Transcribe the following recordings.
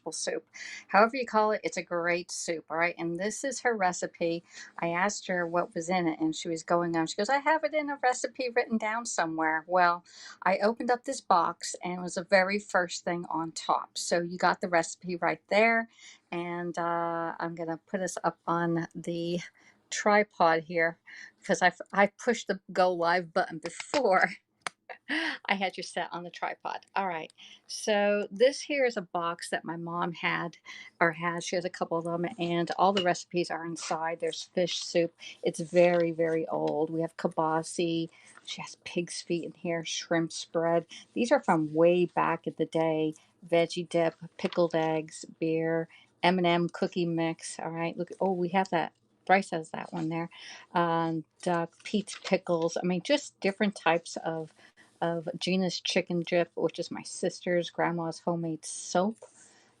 vegetable soup. However you call it, it's a great soup, all right? And this is her recipe. I asked her what was in it, and she was going on. She goes, I have it in a recipe written down somewhere. Well, I opened up this box, and it was the very first thing on top. So you got the recipe right there. And I'm going to put us up on the tripod here because I pushed the go live button before I had you set on the tripod. All right. So this here is a box that my mom had or has. She has a couple of them, and all the recipes are inside. There's fish soup. It's very, very old. We have kibasi. She has pig's feet in here, shrimp spread. These are from way back in the day. Veggie dip, pickled eggs, beer, M&M cookie mix. All right. Look. Oh, we have that. Bryce has that one there. Duck, Pete's pickles. I mean, just different types of Gina's chicken dip, which is my sister's grandma's homemade soap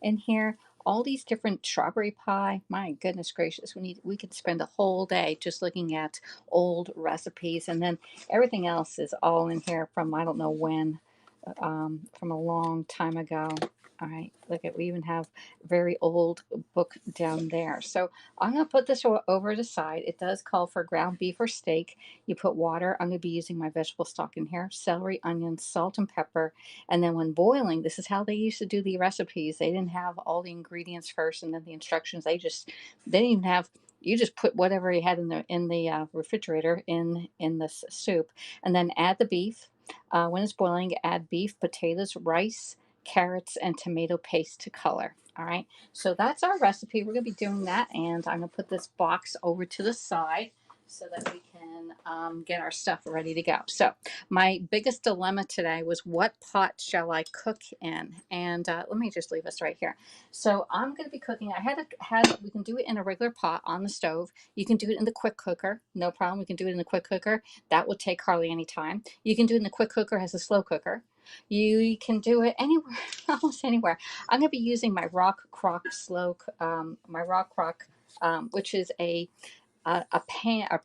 in here. All these different strawberry pie. My goodness gracious, we could spend a whole day just looking at old recipes, and then everything else is all in here from I don't know when, from a long time ago. All right, look at, we even have a very old book down there. So I'm going to put this over to the side. It does call for ground beef or steak. You put water. I'm going to be using my vegetable stock in here, celery, onions, salt, and pepper. And then when boiling, this is how they used to do the recipes. They didn't have all the ingredients first and then the instructions. They didn't even have, you just put whatever you had in the refrigerator in this soup, and then add the beef. When it's boiling, add beef, potatoes, rice, carrots, and tomato paste to color. All right, so that's our recipe. We're going to be doing that, and I'm going to put this box over to the side so that we can get our stuff ready to go. So my biggest dilemma today was what pot shall I cook in? And let me just leave this right here. So I'm going to be cooking. We can do it in a regular pot on the stove. You can do it in the quick cooker. No problem. We can do it in the quick cooker. That would take hardly any time. You can do it in the quick cooker as a slow cooker. You can do it anywhere, almost anywhere. I'm going to be using my Rock Crock which is a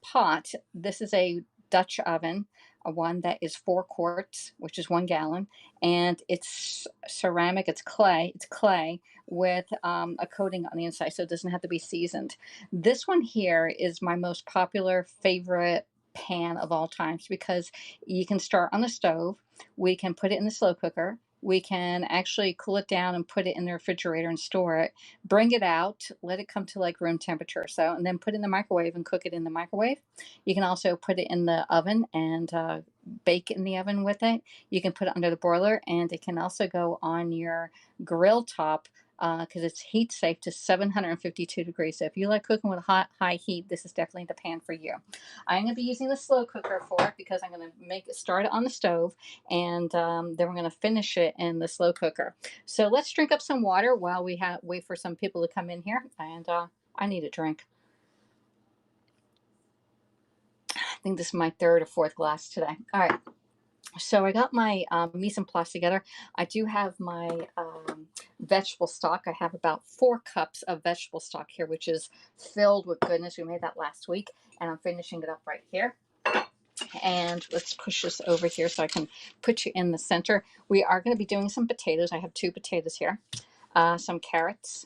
pot. This is a Dutch oven, a one that is 4 quarts, which is 1 gallon, and it's ceramic. It's clay with a coating on the inside, so it doesn't have to be seasoned. This one here is my most popular favorite pan of all times because you can start on the stove. We can put it in the slow cooker. We can actually cool it down and put it in the refrigerator and store it. Bring it out, let it come to like room temperature or so, and then put it in the microwave and cook it in the microwave. You can also put it in the oven and bake in the oven with it. You can put it under the broiler, and it can also go on your grill top because it's heat safe to 752 degrees. So if you like cooking with high heat, this is definitely the pan for you. I'm going to be using the slow cooker for it because I'm going to start it on the stove, and then we're going to finish it in the slow cooker. So let's drink up some water while we wait for some people to come in here, and I need a drink. I think this is my 3rd or 4th glass today. All right. So I got my mise en place together. I do have my vegetable stock. I have about 4 cups of vegetable stock here, which is filled with goodness. We made that last week, and I'm finishing it up right here. And let's push this over here so I can put you in the center. We are going to be doing some potatoes. I have 2 potatoes here, some carrots,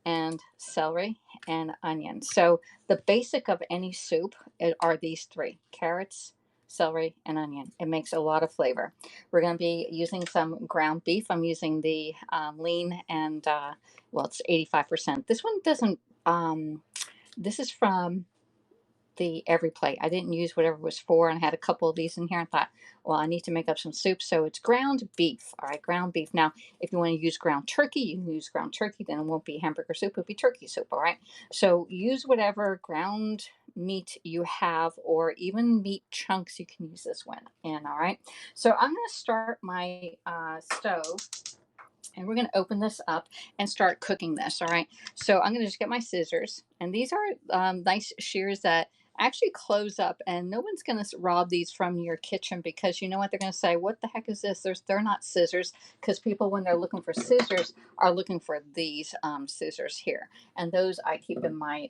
and celery and onion. So the basic of any soup are these 3: carrots, celery, and onion. It makes a lot of flavor. We're going to be using some ground beef. I'm using the lean, and well, it's 85%. This one doesn't, this is from the Every Plate. I didn't use whatever it was for, and I had a couple of these in here. I thought, well, I need to make up some soup, so it's ground beef. All right, ground beef. Now, if you want to use ground turkey, you can use ground turkey. Then it won't be hamburger soup; it'll be turkey soup. All right. So use whatever ground meat you have, or even meat chunks. You can use this one in. All right. So I'm going to start my stove. And we're going to open this up and start cooking this. All right. So I'm going to just get my scissors. And these are nice shears that actually close up. And no one's going to rob these from your kitchen because you know what they're going to say? What the heck is this? They're not scissors, because people, when they're looking for scissors, are looking for these scissors here. And those I keep in my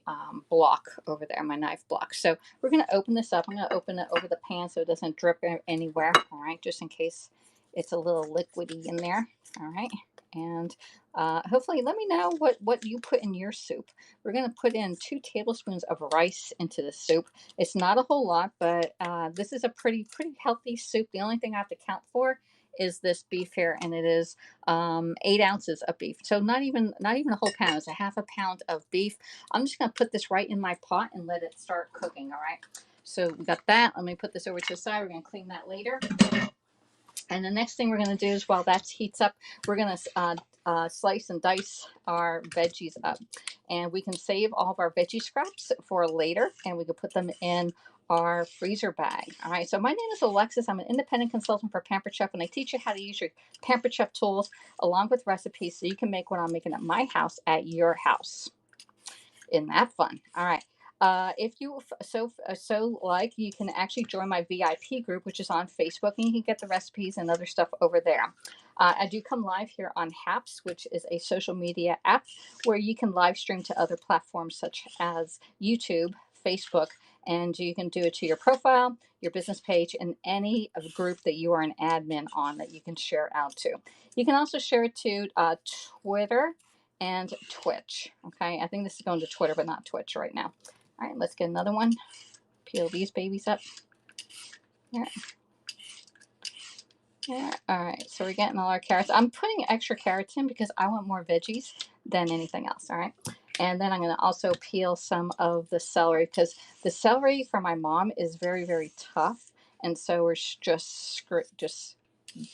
block over there, my knife block. So we're going to open this up. I'm going to open it over the pan so it doesn't drip anywhere. All right. Just in case it's a little liquidy in there. All right. And hopefully, let me know what you put in your soup. We're going to put in 2 tablespoons of rice into the soup. It's not a whole lot, but this is a pretty healthy soup. The only thing I have to count for is this beef here, and it is 8 ounces of beef. So not even a whole pound. It's a half a pound of beef. I'm just going to put this right in my pot and let it start cooking. All right. So we got that. Let me put this over to the side. We're going to clean that later. And the next thing we're going to do is while that heats up, we're going to slice and dice our veggies up. And we can save all of our veggie scraps for later, and we can put them in our freezer bag. All right, so my name is Alexis. I'm an independent consultant for Pampered Chef, and I teach you how to use your Pampered Chef tools along with recipes so you can make what I'm making at my house at your house. Isn't that fun? All right. If you so like, you can actually join my VIP group, which is on Facebook, and you can get the recipes and other stuff over there. I do come live here on Haps, which is a social media app where you can live stream to other platforms such as YouTube, Facebook, and you can do it to your profile, your business page, and any group that you are an admin on that you can share out to. You can also share it to Twitter and Twitch. Okay, I think this is going to Twitter, but not Twitch right now. All right, let's get another one. Peel these babies up. Yeah. Yeah. All right, so we're getting all our carrots. I'm putting extra carrots in because I want more veggies than anything else. All right. And then I'm going to also peel some of the celery because the celery for my mom is very tough. And so we're just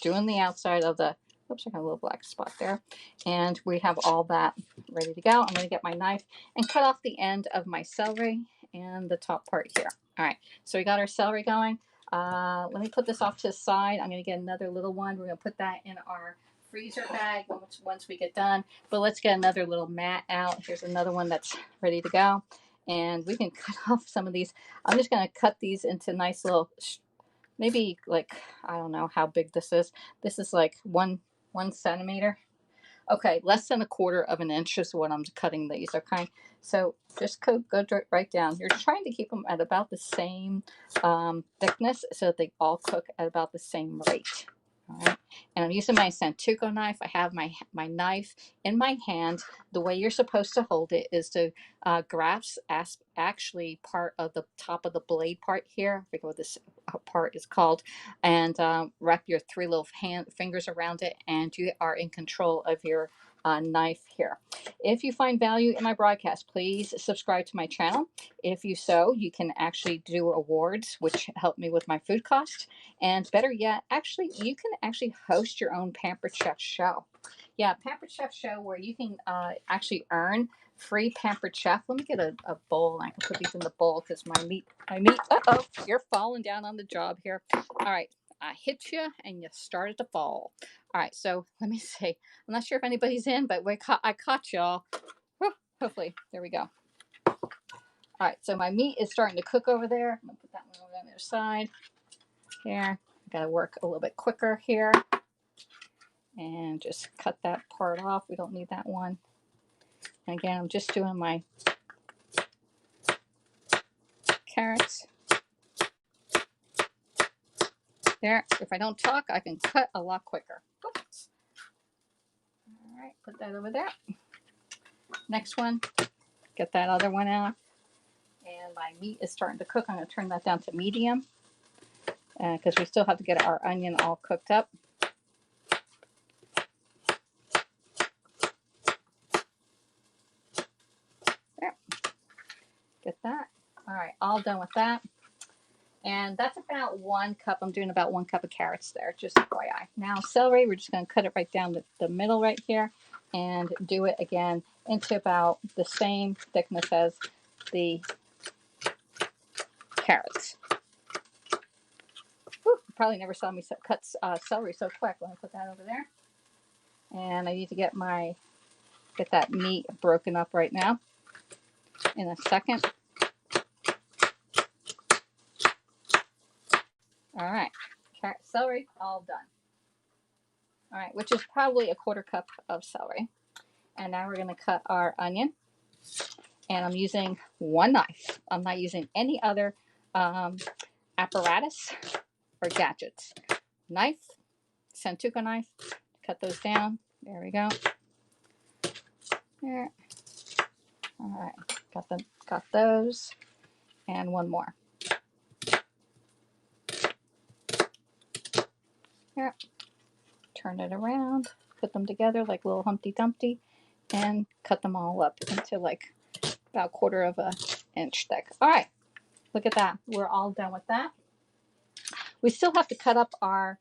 doing the outside of the, oops, I got a little black spot there. And we have all that ready to go. I'm going to get my knife and cut off the end of my celery and the top part here. All right, so we got our celery going. Let me put this off to the side. I'm going to get another little one. We're going to put that in our freezer bag once we get done. But let's get another little mat out. Here's another one that's ready to go. And we can cut off some of these. I'm just going to cut these into nice little, maybe like, I don't know how big this is. This is like one centimeter. Okay, less than 1/4 of an inch is what I'm cutting these. Okay, so just go right down. You're trying to keep them at about the same thickness so that they all cook at about the same rate. All right, and I'm using my Santoku knife. I have my knife in my hand. The way you're supposed to hold it is to grasp actually part of the top of the blade part here. I forget what this part is called, and wrap your 3 little fingers around it, and you are in control of your knife here. If you find value in my broadcast, please subscribe to my channel. If you you can actually do awards, which help me with my food cost. And better yet, actually, you can actually host your own Pampered Chef show. Yeah, Pampered Chef show where you can actually earn free Pampered Chef. Let me get a bowl. I can put these in the bowl because my meat, uh-oh, you're falling down on the job here. All right, I hit you and you started to fall. All right, so let me see. I'm not sure if anybody's in, but I caught y'all. Hopefully, there we go. All right, so my meat is starting to cook over there. I'm gonna put that one over on the other side. Here, I gotta work a little bit quicker here. And just cut that part off. We don't need that one. And again, I'm just doing my carrots. There. If I don't talk, I can cut a lot quicker. Oops. All right, put that over there. Next one, get that other one out. And my meat is starting to cook. I'm going to turn that down to medium because we still have to get our onion all cooked up. There. Get that. All right, all done with that. And that's about 1 cup. I'm doing about 1 cup of carrots there, just FYI. Now celery, we're just going to cut it right down the middle right here and do it again into about the same thickness as the carrots. Whew, you probably never saw me cut celery so quick. Let me put that over there. And I need to get that meat broken up right now in a second. All right, celery, all done. All right, which is probably 1/4 cup of celery. And now we're going to cut our onion. And I'm using 1 knife. I'm not using any other apparatus or gadgets. Knife, Santoku knife, cut those down. There we go. There. All right, got those, and one more. Here, turn it around, put them together like little Humpty Dumpty, and cut them all up into like about 1/4 of an inch thick. All right, look at that. We're all done with that. We still have to cut up our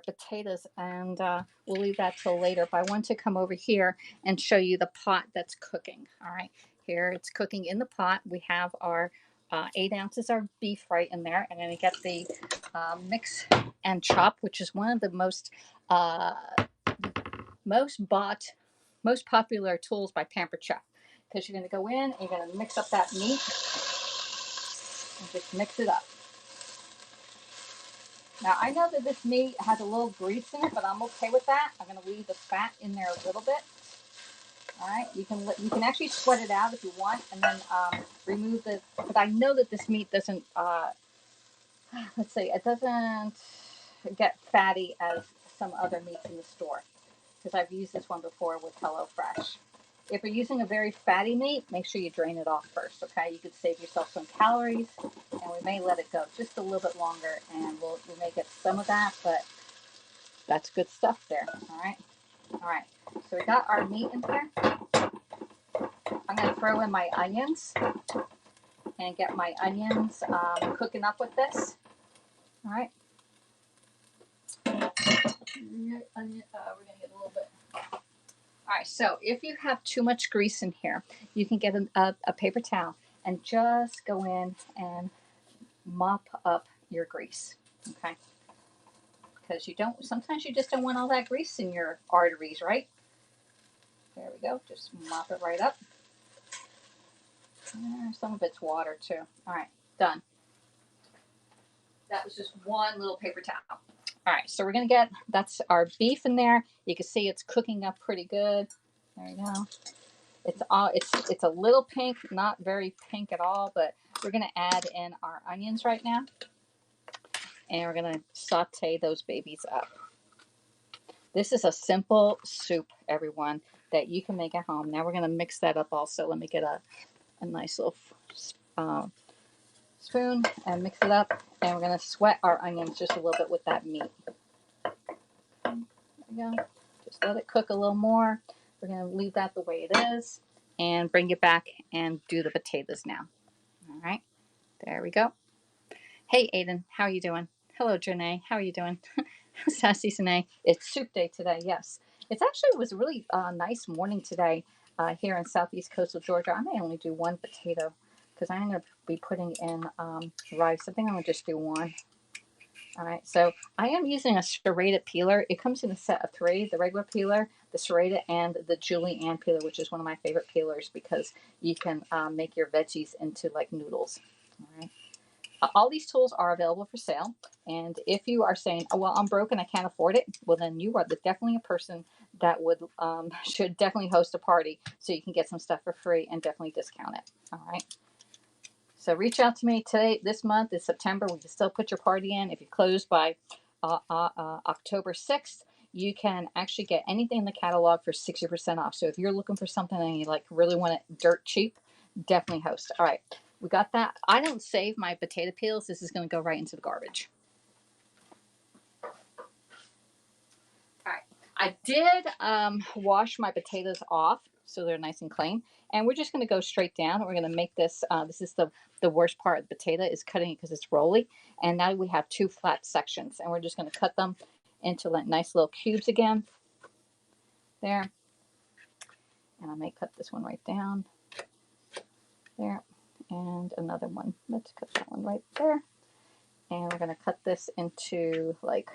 potatoes, and we'll leave that till later. But I want to come over here and show you the pot that's cooking. All right, here it's cooking in the pot. We have our 8 ounces of beef right in there, and then we get the mix and chop, which is one of the most most popular tools by Pampered Chef, because you're going to go in and you're going to mix up that meat and just mix it up. Now, I know that this meat has a little grease in it, but I'm okay with that. I'm going to leave the fat in there a little bit. All right, you can actually sweat it out if you want, and then remove the. But I know that this meat doesn't. Let's see, it doesn't get fatty as some other meats in the store, because I've used this one before with HelloFresh. If you're using a very fatty meat, make sure you drain it off first, okay? You could save yourself some calories, and we may let it go just a little bit longer, and we may get some of that, but that's good stuff there, all right? All right, so we got our meat in there. I'm going to throw in my onions and get my onions cooking up with this, all right? We're going to get a little bit. All right, so if you have too much grease in here, you can get a paper towel and just go in and mop up your grease, okay? Because sometimes you just don't want all that grease in your arteries, right? There we go, just mop it right up. Some of it's water too. All right, done. That was just one little paper towel. All right, so we're gonna that's our beef in there. You can see it's cooking up pretty good. There you go. It's a little pink, not very pink at all, but we're gonna add in our onions right now, and we're gonna saute those babies up. This is a simple soup, everyone, that you can make at home. Now we're gonna mix that up also. Let me get a nice little spoon and mix it up, and we're gonna sweat our onions just a little bit with that meat. There we go. Just let it cook a little more. We're going to leave that the way it is and bring it back and do the potatoes now. All right, there we go. Hey, Aiden, how are you doing? Hello, Janae, how are you doing? Sassy Sine, it's soup day today, yes. It was a really nice morning today here in southeast coastal Georgia. I may only do one potato because I'm going to be putting in rice. I think I'm going to just do one. All right, so I am using a serrated peeler. It comes in a set of 3, the regular peeler, the serrated, and the julienne peeler, which is one of my favorite peelers because you can make your veggies into like noodles. All right. All these tools are available for sale, and if you are saying, oh, well, I'm broke and I can't afford it, well, then you are definitely a person that should definitely host a party so you can get some stuff for free and definitely discount it. All right. So reach out to me today. This month is September. We can still put your party in. If you close by October 6th, you can actually get anything in the catalog for 60% off. So if you're looking for something and you really want it dirt cheap, definitely host. All right, we got that. I don't save my potato peels. This is going to go right into the garbage. All right, I did wash my potatoes off so they're nice and clean. And we're just going to go straight down. We're going to make this, this is the worst part of the potato, is cutting it because it's rolly. And now we have 2 flat sections. And we're just going to cut them into like nice little cubes again. There. And I may cut this one right down. There. And another one. Let's cut that one right there. And we're going to cut this into like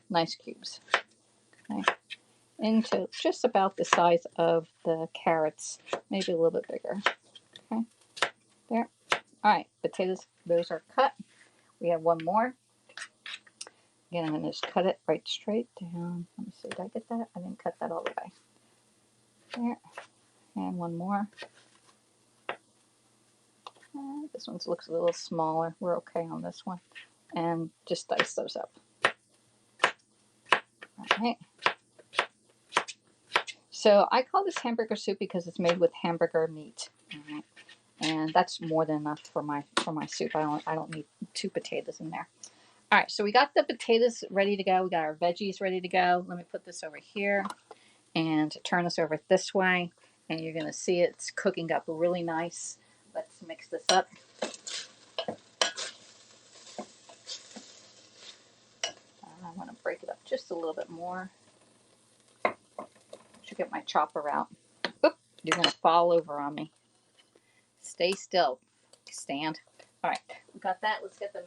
nice cubes. Okay. Into just about the size of the carrots, maybe a little bit bigger. Okay, there. All right, potatoes, those are cut. We have one more. Again, I'm going to just cut it right straight down. Let me see, did I get that? I didn't cut that all the way. There, and one more. This one looks a little smaller. We're okay on this one. And just dice those up. All right. So I call this hamburger soup because it's made with hamburger meat. All right. And that's more than enough for my soup. I don't need 2 potatoes in there. All right, so we got the potatoes ready to go. We got our veggies ready to go. Let me put this over here and turn this over this way. And you're going to see it's cooking up really nice. Let's mix this up. I want to break it up just a little bit more. Should get my chopper out. Oop, you're going to fall over on me. Stay still. Stand. All right, we got that. Let's get the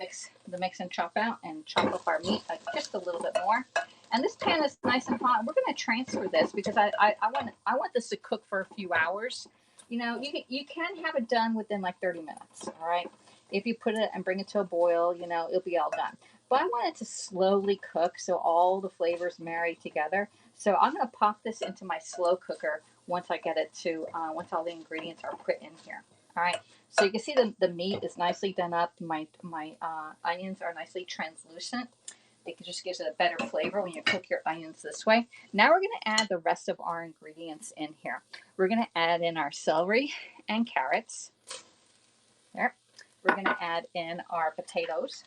mix and chop out and chop up our meat just a little bit more. And this pan is nice and hot. We're going to transfer this because I want this to cook for a few hours. You know, you can have it done within like 30 minutes. All right, if you put it and bring it to a boil, you know, it'll be all done. But I want it to slowly cook so all the flavors marry together. So I'm going to pop this into my slow cooker once I get it to once all the ingredients are put in here. All right, so you can see the meat is nicely done up. My onions are nicely translucent. It just gives it a better flavor when you cook your onions this way. Now we're going to add the rest of our ingredients in here. We're going to add in our celery and carrots. There. We're going to add in our potatoes.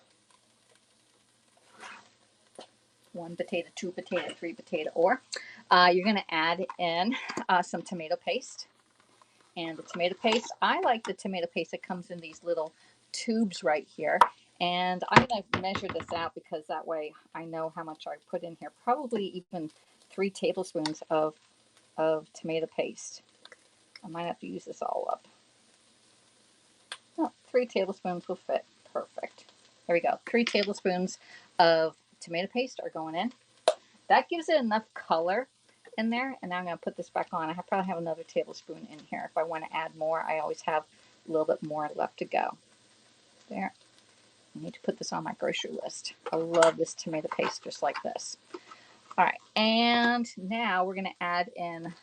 1 potato, 2 potato, 3 potato, or you're going to add in some tomato paste. And the tomato paste, I like the tomato paste that comes in these little tubes right here. And I'm going to measure this out because that way I know how much I put in here. Probably even 3 tablespoons of tomato paste. I might have to use this all up. Oh, 3 tablespoons will fit. Perfect. There we go. 3 tablespoons of tomato paste are going in. That gives it enough color in there. And now I'm going to put this back on. I probably have another tablespoon in here. If I want to add more, I always have a little bit more left to go. There. I need to put this on my grocery list. I love this tomato paste just like this. All right. And now we're going to add in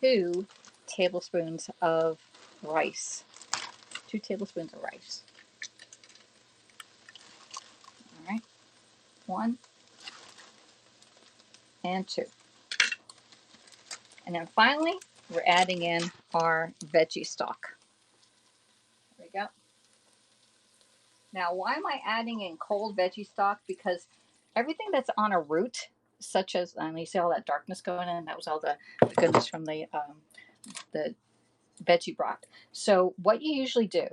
2 tablespoons of rice. 2 tablespoons of rice. All right. 1 and 2. And then finally, we're adding in our veggie stock. There we go. Now, why am I adding in cold veggie stock? Because everything that's on a root, such as, you see all that darkness going in, that was all the goodness from the veggie broth. So what you usually do,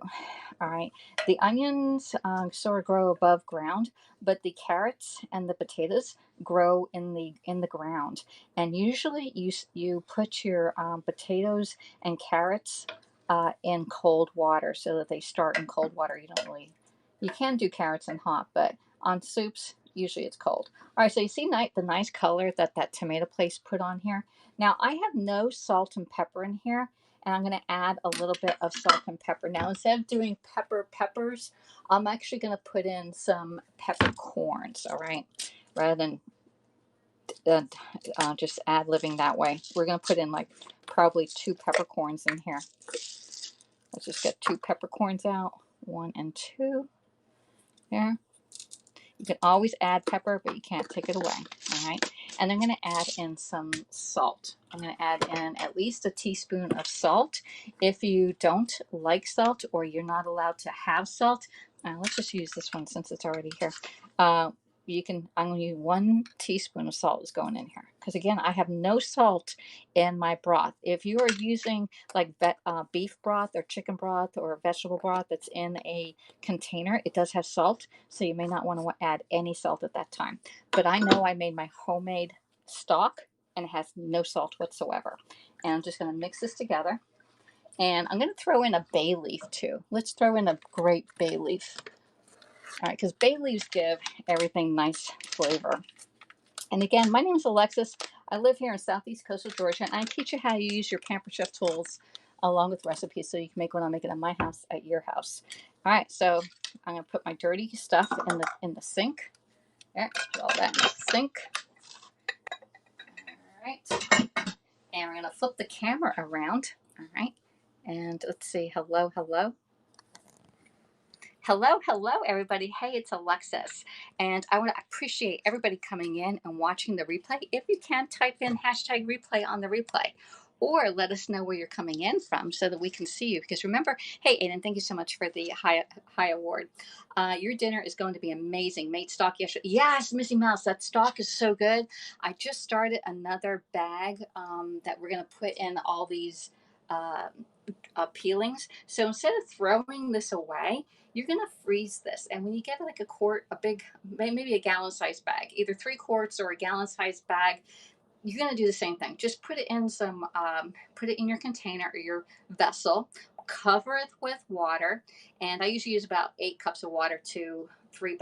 all right, the onions sort of grow above ground, but the carrots and the potatoes grow in the ground. And usually you put your potatoes and carrots in cold water so that they start in cold water. You can do carrots in hot, but on soups usually it's cold. All right, so you see the nice color that tomato paste put on here. Now I have no salt and pepper in here, and I'm going to add a little bit of salt and pepper. Now, instead of doing peppers, I'm actually going to put in some peppercorns, all right, rather than just ad-libbing that way. We're going to put in like probably 2 peppercorns in here. Let's just get 2 peppercorns out, 1 and 2. There. You can always add pepper, but you can't take it away. All right. And I'm going to add in some salt. I'm going to add in at least a teaspoon of salt. If you don't like salt or you're not allowed to have salt, let's just use this one since it's already here. I'm going to use 1 teaspoon of salt is going in here. Because again, I have no salt in my broth. If you are using like beef broth or chicken broth or vegetable broth that's in a container, it does have salt. So you may not want to add any salt at that time. But I know I made my homemade stock and it has no salt whatsoever. And I'm just going to mix this together. And I'm going to throw in a bay leaf too. Let's throw in a great bay leaf. All right, because bay leaves give everything nice flavor. And again, my name is Alexis. I live here in Southeast Coastal Georgia, and I teach you how to use your Pampered Chef tools along with recipes so you can make what I'm making at my house at your house. All right, so I'm going to put my dirty stuff in the sink. There, put all that in the sink. All right, and we're going to flip the camera around. All right, and let's see. Hello, hello. Hello, everybody. Hey, it's Alexis. And I want to appreciate everybody coming in and watching the replay. If you can, type in hashtag replay on the replay or let us know where you're coming in from so that we can see you. Because remember, hey, Aiden, thank you so much for the high award. Your dinner is going to be amazing. Made stock yesterday. Yes, Missy Mouse, that stock is so good. I just started another bag that we're going to put in all these. Uh, Peelings. So instead of throwing this away, you're going to freeze this. And when you get like a quart, a big, maybe a gallon size bag, either 3 quarts or a gallon size bag, you're going to do the same thing. Just put it in put it in your container or your vessel, cover it with water. And I usually use about 8 cups of water to 3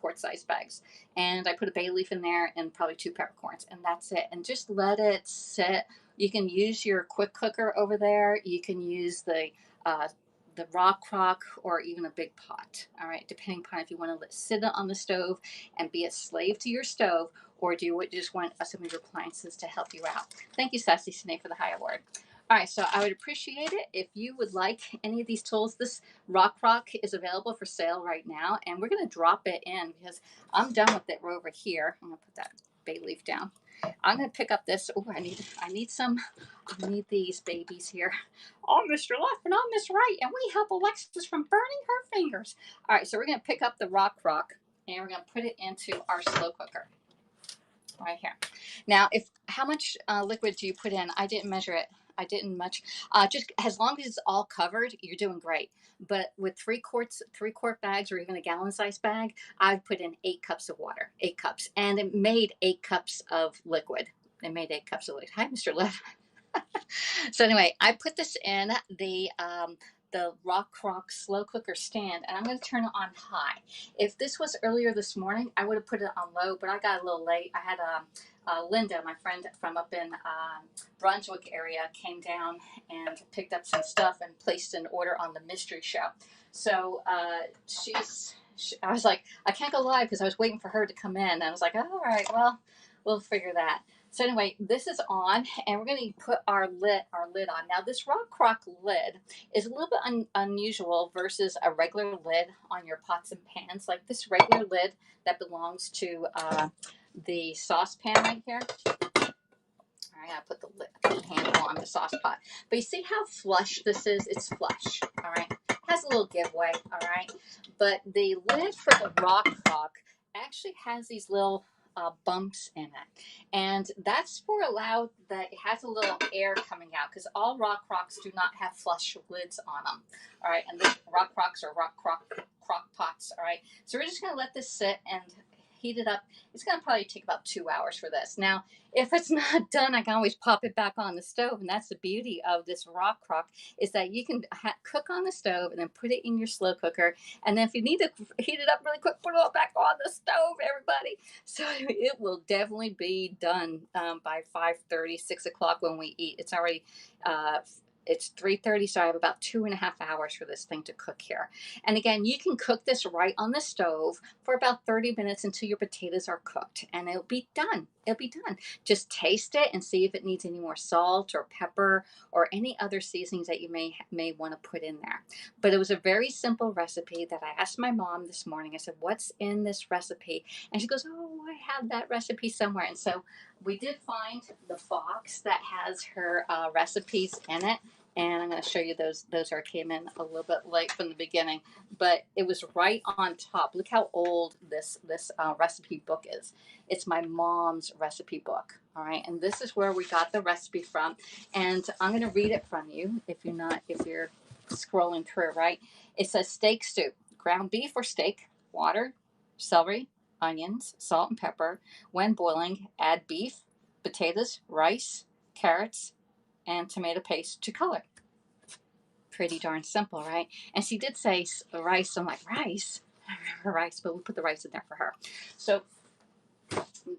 quart size bags. And I put a bay leaf in there and probably 2 peppercorns, and that's it. And just let it sit. You can use your quick cooker over there. You can use the rock crock or even a big pot. All right, depending upon if you want to sit it on the stove and be a slave to your stove, or do you just want some of your appliances to help you out? Thank you, Sassy Snake, for the high award. All right, so I would appreciate it if you would like any of these tools. This rock crock is available for sale right now, and we're going to drop it in because I'm done with it. We're over here. I'm going to put that bay leaf down. I'm going to pick up this. Oh, I need these babies here. I'm Mr. Left and I'm Miss Right, and we help Alexis from burning her fingers. All right, so we're going to pick up the rock crock and we're going to put it into our slow cooker right here. Now, how much liquid do you put in? I didn't measure it. I didn't much. Just as long as it's all covered, you're doing great. But with 3 quart bags, or even a gallon size bag, I've put in 8 cups of water, 8 cups, and it made 8 cups of liquid. It made 8 cups of liquid. Hi, Mr. Lev. So anyway, I put this in the rock crock slow cooker stand, and I'm going to turn it on high. If this was earlier this morning, I would have put it on low, but I got a little late. I had Linda, my friend from up in Brunswick area, came down and picked up some stuff and placed an order on the mystery show. So I was like, I can't go live because I was waiting for her to come in. And I was like, oh, all right, well, we'll figure that. So anyway, this is on, and we're going to put our lid on. Now, this rock crock lid is a little bit unusual versus a regular lid on your pots and pans. Like this regular lid that belongs to the saucepan right here. I gotta put the handle on the sauce pot. But you see how flush this is? It's flush, all right? Has a little giveaway, all right? But the lid for the rock crock actually has these little bumps in it. And that's for allow that it has a little air coming out, because all rock crocks do not have flush lids on them, all right? And the rock crocks are crock pots, all right? So we're just gonna let this sit and heat it up. It's gonna probably take about 2 hours for this. Now, if it's not done, I can always pop it back on the stove, and that's the beauty of this rock crock, is that you can cook on the stove and then put it in your slow cooker, and then if you need to heat it up really quick, put it back on the stove, everybody. So it will definitely be done by 5:30, 6 o'clock when we eat. It's already it's 3:30, so I have about 2.5 hours for this thing to cook here. And again, you can cook this right on the stove for about 30 minutes until your potatoes are cooked, and it'll be done. It'll be done. Just taste it and see if it needs any more salt or pepper or any other seasonings that you may want to put in there. But it was a very simple recipe that I asked my mom this morning. I said, "What's in this recipe?" And she goes, "Oh, I have that recipe somewhere." And so we did find the box that has her recipes in it, and I'm going to show you those. Those came in a little bit late from the beginning, but it was right on top. Look how old this recipe book is. It's my mom's recipe book. All right, and this is where we got the recipe from, and I'm going to read it from you if you're scrolling through. Right, it says steak soup, ground beef or steak, water, celery, onions, salt and pepper. When boiling, add beef, potatoes, rice, carrots, and tomato paste to color. Pretty darn simple, right? And she did say rice. I'm like, rice? I remember rice, but we put the rice in there for her. So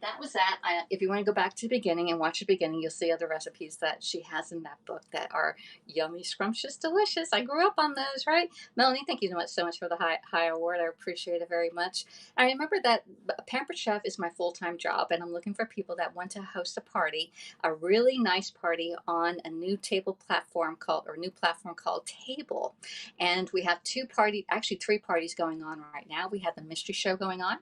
that was that. If you want to go back to the beginning and watch the beginning, you'll see other recipes that she has in that book that are yummy, scrumptious, delicious. I grew up on those, right? Melanie, thank you so much for the high award. I appreciate it very much. I remember that Pampered Chef is my full time job, and I'm looking for people that want to host a party, a really nice party on a new new platform called Table. And we have actually three parties going on right now. We have the mystery show going on,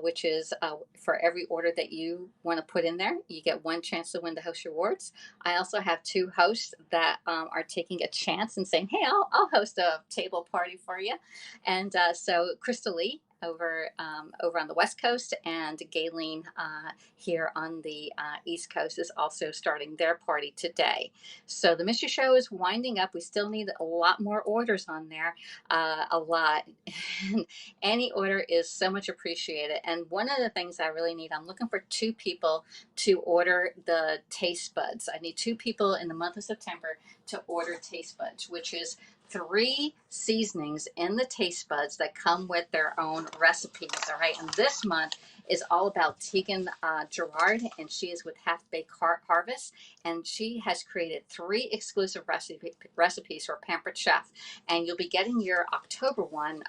which is for every order that you want to put in there, you get one chance to win the host rewards. I also have two hosts that are taking a chance and saying, "Hey, I'll host a table party for you." And so Crystal Lee over on the West Coast, and Gayleen here on the East Coast is also starting their party today. So the mystery show is winding up. We still need a lot more orders on there, a lot. And any order is so much appreciated. And one of the things I really need, I'm looking for two people to order the taste buds. I need two people in the month of September to order taste buds, which is three seasonings in the taste buds that come with their own recipes. All right. And this month is all about Tegan Gerard, and she is with Half Baked Harvest. And she has created three exclusive recipes for Pampered Chef. And you'll be getting your October one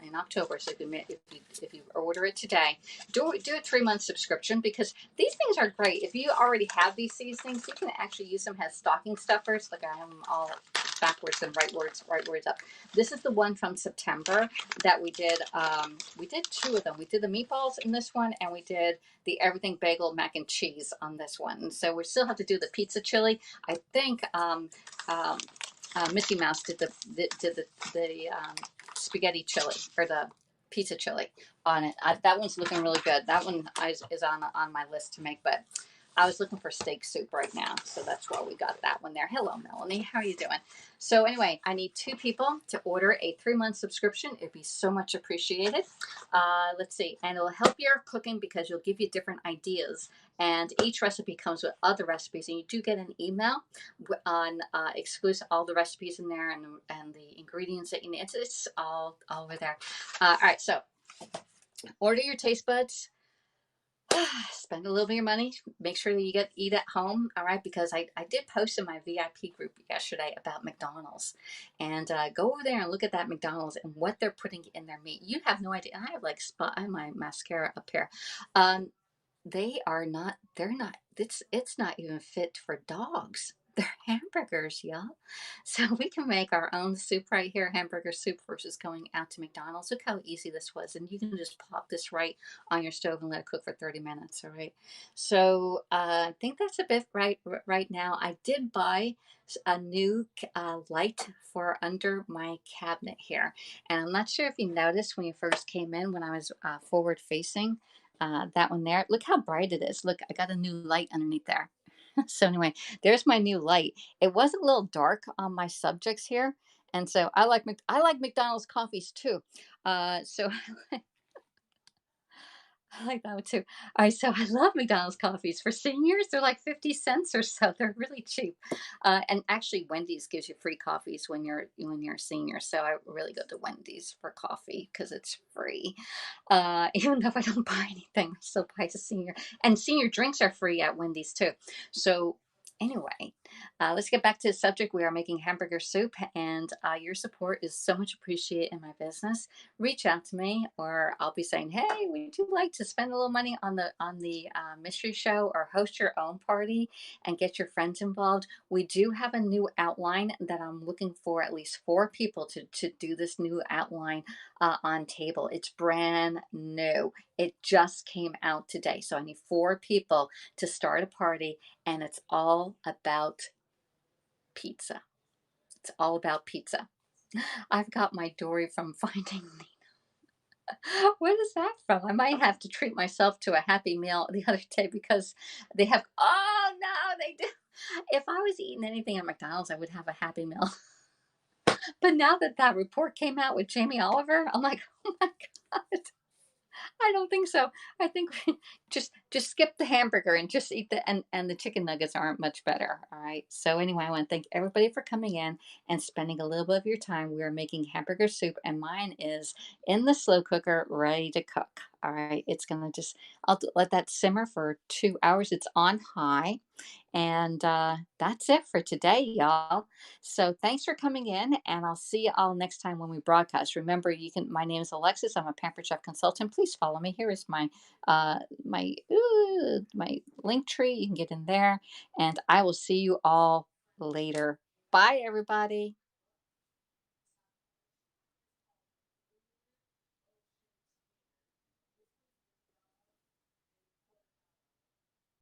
in October. So if you order it today, do a 3-month subscription, because these things are great. If you already have these seasonings, you can actually use them as stocking stuffers. Look, I have them all backwards and right words up. This is the one from September that we did. We did two of them. We did the meatballs in this one, and we did the everything bagel mac and cheese on this one. So we still have to do the pizza chili. I think Mickey Mouse did the spaghetti chili, or the pizza chili on it. That one's looking really good. That one is on my list to make, but I was looking for steak soup right now, so that's why we got that one there. Hello, Melanie. How are you doing? So anyway, I need two people to order a 3-month subscription. It'd be so much appreciated. Let's see. And it'll help your cooking because you'll give you different ideas. And each recipe comes with other recipes. And you do get an email on exclusive, all the recipes in there, and the ingredients that you need. It's all over there. All right, so order your taste buds. Spend a little bit of your money. Make sure that you eat at home. All right, because I did post in my VIP group yesterday about McDonald's, and go over there and look at that McDonald's and what they're putting in their meat. You have no idea. I have I have my mascara up here. They are not. They're not. It's not even fit for dogs. They're hamburgers, y'all. So we can make our own soup right here, hamburger soup, versus going out to McDonald's. Look how easy this was. And you can just pop this right on your stove and let it cook for 30 minutes. All right. So I think that's a bit right now. I did buy a new light for under my cabinet here. And I'm not sure if you noticed when you first came in, when I was forward facing, that one there. Look how bright it is. Look, I got a new light underneath there. So anyway, there's my new light. It was a little dark on my subjects here, and so I like McDonald's coffees too. So I like that one too. All right, so I love McDonald's coffees for seniors. They're like 50 cents or so. They're really cheap. And actually, Wendy's gives you free coffees when you're a senior. So I really go to Wendy's for coffee because it's free. Even though if I don't buy anything, I still buy the senior. And senior drinks are free at Wendy's too. So anyway, let's get back to the subject. We are making hamburger soup, and your support is so much appreciated in my business. Reach out to me, or I'll be saying, "Hey, would you like to spend a little money on the mystery show, or host your own party and get your friends involved?" We do have a new outline that I'm looking for at least 4 people to do this new outline on Table. It's brand new. It just came out today, so I need 4 people to start a party, and it's all about pizza. It's all about pizza. I've got my Dory from Finding Where is that from? I might have to treat myself to a Happy Meal the other day because they have. Oh no, they do. If I was eating anything at McDonald's, I would have a Happy Meal. But now that report came out with Jamie Oliver, I'm like, oh my god, I don't think so. I think just just skip the hamburger and just eat and the chicken nuggets aren't much better. All right. So anyway, I want to thank everybody for coming in and spending a little bit of your time. We are making hamburger soup, and mine is in the slow cooker, ready to cook. All right. It's gonna just let that simmer for 2 hours. It's on high. And that's it for today, y'all. So thanks for coming in, and I'll see you all next time when we broadcast. Remember, you can. My name is Alexis. I'm a Pampered Chef consultant. Please follow me. Here is my link tree. You can get in there, and I will see you all later. Bye, everybody.